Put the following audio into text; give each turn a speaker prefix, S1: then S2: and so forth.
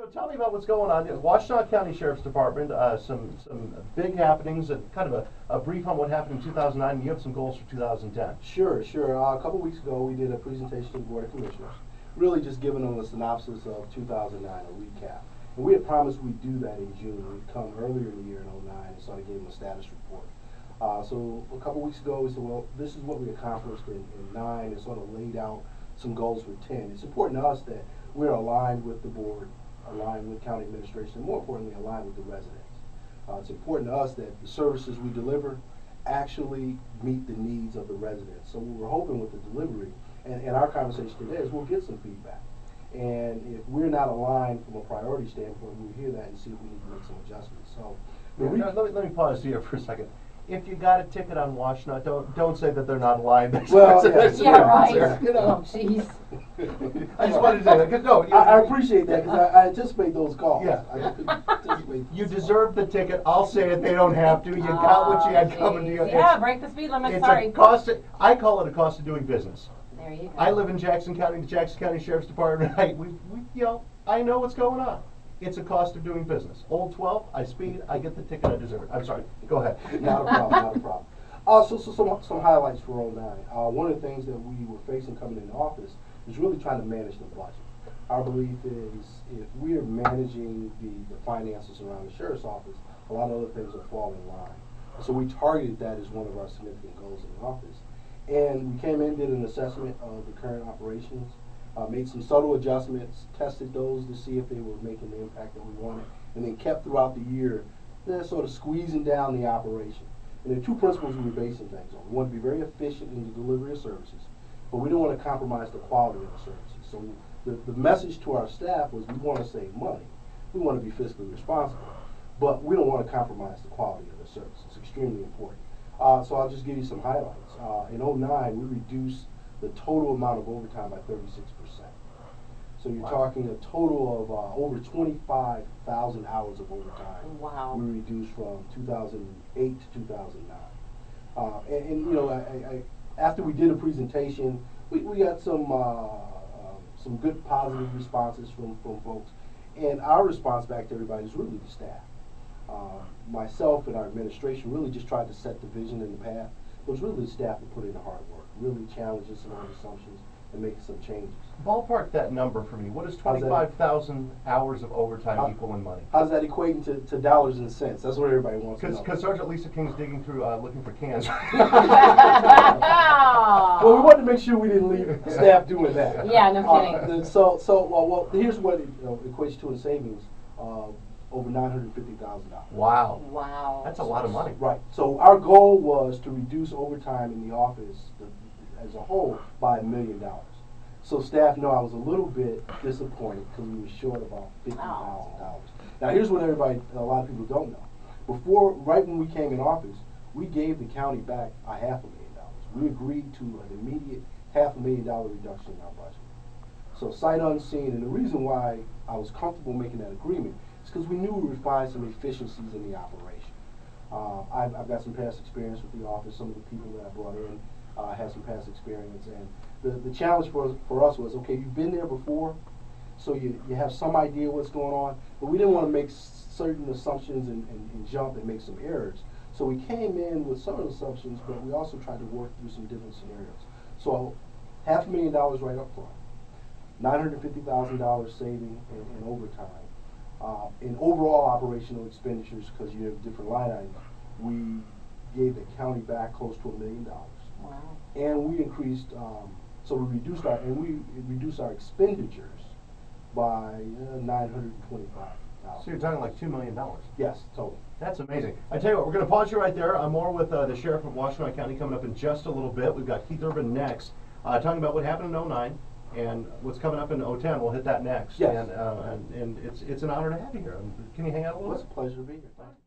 S1: So tell me about what's going on. Washtenaw County Sheriff's Department, some big happenings and kind of a brief on what happened in 2009, and you have some goals for 2010.
S2: Sure. A couple weeks ago, we did a presentation to the Board of Commissioners, really just giving them a synopsis of 2009, a recap. And we had promised we'd do that in June. We'd come earlier in the year in 2009 and sort of gave them a status report. So a couple weeks ago, we said, well, this is what we accomplished in 9 and sort of laid out some goals for 10. It's important to us that we're aligned with the board, aligned with county administration, and more importantly, aligned with the residents. It's important to us that the services we deliver actually meet the needs of the residents. So what we're hoping with the delivery and our conversation today is we'll get some feedback. And if we're not aligned from a priority standpoint, we'll hear that and see if we need to make some adjustments. So
S1: let me pause here for a second. If you got a ticket on Washtenaw, don't say that they're not aligned.
S3: Well, yeah, right.
S2: You know,
S3: oh, jeez.
S1: I just wanted to say that because no,
S2: I appreciate that because I anticipate those calls.
S1: Yeah. You
S2: calls.
S1: deserve the ticket. I'll say it. They don't have to. You got what you had coming to you.
S3: Yeah, break the speed limit.
S1: It's
S3: sorry.
S1: a cost. I call it a cost of doing business.
S3: There you go.
S1: I live in Jackson County, the Jackson County Sheriff's Department. I know what's going on. It's a cost of doing business. Old 12, I speed, I get the ticket, I deserve it. I'm sorry. Go ahead.
S2: Not a problem. Not a problem. So some highlights for 2009. One of the things that we were facing coming into office is really trying to manage the budget. Our belief is if we are managing the finances around the sheriff's office, a lot of other things will fall in line. So we targeted that as one of our significant goals in the office. And we came in, did an assessment of the current operations, made some subtle adjustments, tested those to see if they were making the impact that we wanted, and then kept throughout the year sort of squeezing down the operation. And there are two principles we were basing things on. We want to be very efficient in the delivery of services, but we don't want to compromise the quality of the services. So the message to our staff was we want to save money. We want to be fiscally responsible, but we don't want to compromise the quality of the service. It's extremely important. So I'll just give you some highlights. In 2009, we reduced the total amount of overtime by 36%. So you're talking a total of over 25,000 hours of overtime.
S3: Wow.
S2: We reduced from 2008 to 2009. And you know, after we did a presentation, we got some good positive responses from folks. And our response back to everybody is really the staff. Myself and our administration really just tried to set the vision and the path. It was really the staff that put in the hard work, really challenges some of the assumptions and making some changes.
S1: Ballpark that number for me. What does 25,000 hours of overtime equal in money?
S2: How does that equate to dollars and cents? That's what everybody wants to know.
S1: Because Sergeant Lisa King's digging through looking for cans.
S2: Well, we wanted to make sure we didn't leave staff doing that.
S3: Yeah, no kidding.
S2: Well, here's what it equates to in savings. Over $950,000.
S1: Wow.
S3: Wow.
S1: That's a lot of money.
S2: Right. So our goal was to reduce overtime in the office as a whole by $1 million. So staff know I was a little bit disappointed because we were short about $50,000. Now here's what a lot of people don't know. Right when we came in office, we gave the county back $500,000. We agreed to an immediate $500,000 reduction in our budget. So sight unseen, and the reason why I was comfortable making that agreement is because we knew we would find some efficiencies in the operation. I've got some past experience with the office. Some of the people that I brought in had some past experience, and the challenge for us was, okay, you've been there before, so you have some idea what's going on, but we didn't want to make certain assumptions and jump and make some errors. So we came in with some assumptions, but we also tried to work through some different scenarios. So $500,000 right up front, $950,000 saving in overtime. In overall operational expenditures, because you have different line items, we gave the county back close to $1 million.
S3: Wow.
S2: And we increased, so we reduced our expenditures by $925,000.
S1: So you're talking like $2 million.
S2: Yes, totally.
S1: That's amazing. I tell you what, we're going to pause you right there. I'm more with the Sheriff of Washtenaw County coming up in just a little bit. We've got Keith Urban next, talking about what happened in 2009. And what's coming up in 2010, we'll hit that next.
S2: Yes.
S1: And it's an honor to have you here. Can you hang out a little bit?
S2: It's a pleasure to be here. Thanks.